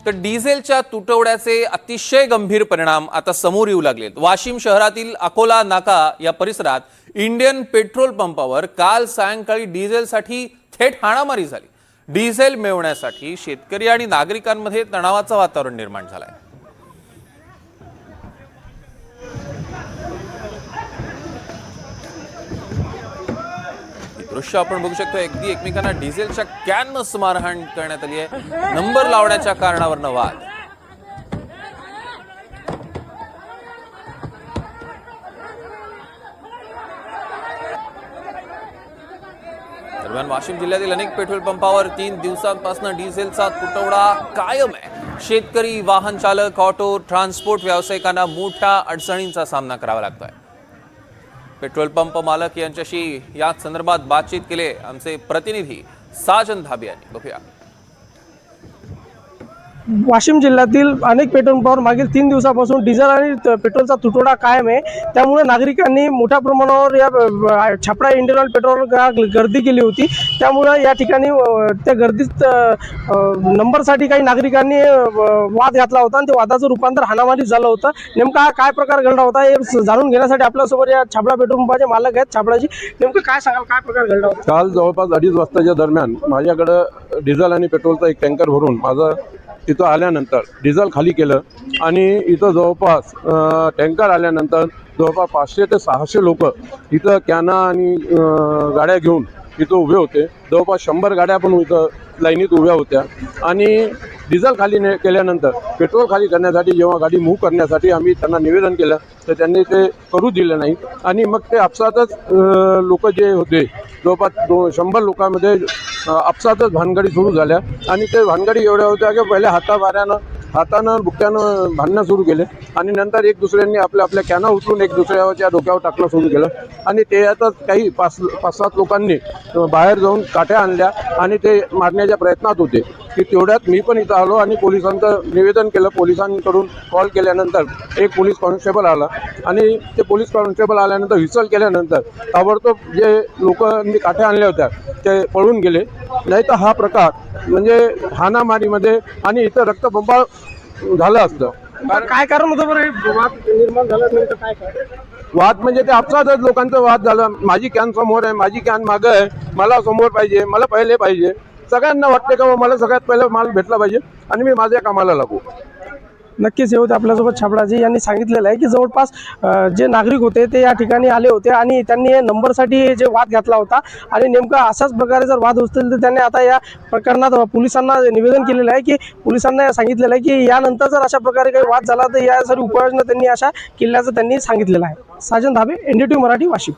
तर डिझेलच्या तुटवड्याचे अतिशय गंभीर परिणाम आता समोर येऊ लागलेत। वाशिम शहरातील अकोला नाका या परिसरात इंडियन पेट्रोल पंपावर काल सायंकाळी डिझेलसाठी थेट हाणामारी झाली। डिझेल मिळवण्यासाठी शेतकरी आणि नागरिकांमध्ये तणावाचं वातावरण निर्माण झालंय। दृश्य आपण बघू शकतो, अगदी एकमेकांना डिझेलच्या कॅननं मारहाण करण्यात आली आहे। नंबर लावण्याच्या कारणावरून वाद। दरम्यान वाशिम जिल्ह्यातील अनेक पेट्रोल पंपावर 3 दिवसांपासून डिझेलचा तुटवडा कायम आहे। शेतकरी, वाहन चालक, ऑटो, ट्रान्सपोर्ट व्यावसायिकांना मोठ्या अडचणींचा सामना करावा लागतोय। पेट्रोल पंप मालक यांच्याशी या संदर्भात बातचीत केले आमचे प्रतिनिधी साजन धाबे यांनी। बघूया। वाशिम जिल्ह्यातील अनेक पेट्रोल पंपावर मागील 3 दिवसापासून डिझेल आणि पेट्रोलचा तुटवडा कायम आहे। त्यामुळे नागरिकांनी मोठ्या प्रमाणावर या छापरा इंडियन ऑइल पेट्रोल गर्दी केली होती। त्यामुळे या ठिकाणी त्या गर्दीत नंबरसाठी काही नागरिकांनी वाद घातला होता आणि ते वादाचं रूपांतर हाणामारीत झालं होतं। नेमका काय प्रकार घडला होता हे जाणून घेण्यासाठी आपल्यासोबत या छापरा पेट्रोल पंपाचे मालक आहेत। छापराची नेमकं काय सांगाल, काय प्रकार घडला होता? काल जवळपास 2:30 वाजताच्या दरम्यान माझ्याकडे डिझेल आणि पेट्रोलचा एक टँकर भरून माझं इथं आल्यानंतर डिझेल खाली केलं आणि इथं जवळपास टँकर आल्यानंतर जवळपास 500 ते 600 लोक इथं कॅना आणि गाड्या घेऊन इथं उभे होते। जवळपास 100 गाड्या पण इथं लाईनीत उभ्या होत्या आणि डिझेल खाली केल्यानंतर पेट्रोल खाली करण्यासाठी जेव्हा गाडी मूव्ह करण्यासाठी आम्ही त्यांना निवेदन केलं तर त्यांनी ते करू दिलं नाही आणि मग ते आपसातच लोक जे होते जवळपास 100 लोकांमध्ये आपसातच भानगडी सुरू झाल्या आणि ते भानगडी एवढ्या होत्या की पहिले हातानं बुक्क्यानं भांडणं सुरू केले आणि नंतर एक दुसऱ्यांनी आपल्या कॅना उचलून एक दुसऱ्याच्या डोक्यावर टाकणं सुरू केलं आणि त्यातच काही 5-7 लोकांनी बाहेर जाऊन काठ्या आणल्या आणि ते मारण्याच्या प्रयत्नात होते की तेवढ्यात मी पण इथं आलो आणि पोलिसांचं निवेदन केलं। पोलिसांकडून कॉल केल्यानंतर एक पोलीस कॉन्स्टेबल आला आणि ते पोलीस कॉन्स्टेबल आल्यानंतर व्हिसल केल्यानंतर ताबडतोब जे लोकांनी काठ्या आणल्या होत्या ते पळून गेले। नाही तर हा प्रकार म्हणजे हाणामारीमध्ये आणि इथं रक्तबंबाळ झालं असतं। काय कारण होतं बरं वाद निर्माण झाला? नेमकं काय वाद म्हणजे ते आपसातच लोकांचा वाद झाला। माझी कॅन समोर आहे, माझी कॅन मागं आहे, मला समोर पाहिजे, मला पहिले पाहिजे। सगळ्यांना वाटते का मला सगळ्यात पहिला माल भेटला पाहिजे आणि मी माझ्या कामाला लागू। नक्कीच हे होते आपल्यासोबत छापराजी यांनी सांगितलेलं आहे की जवळपास जे नागरिक होते ते या ठिकाणी आले होते आणि त्यांनी नंबरसाठी जे वाद घातला होता आणि नेमका अशाच प्रकारे जर वाद असतील तर त्यांनी आता या प्रकरणात पोलिसांना निवेदन केलेलं आहे की पोलिसांना सांगितलेलं आहे की यानंतर जर अशा प्रकारे काही वाद झाला तर यासाठी उपाययोजना त्यांनी अशा केल्याचं त्यांनी सांगितलेलं आहे। साजन धाबे, NDTV मराठी, वाशिम।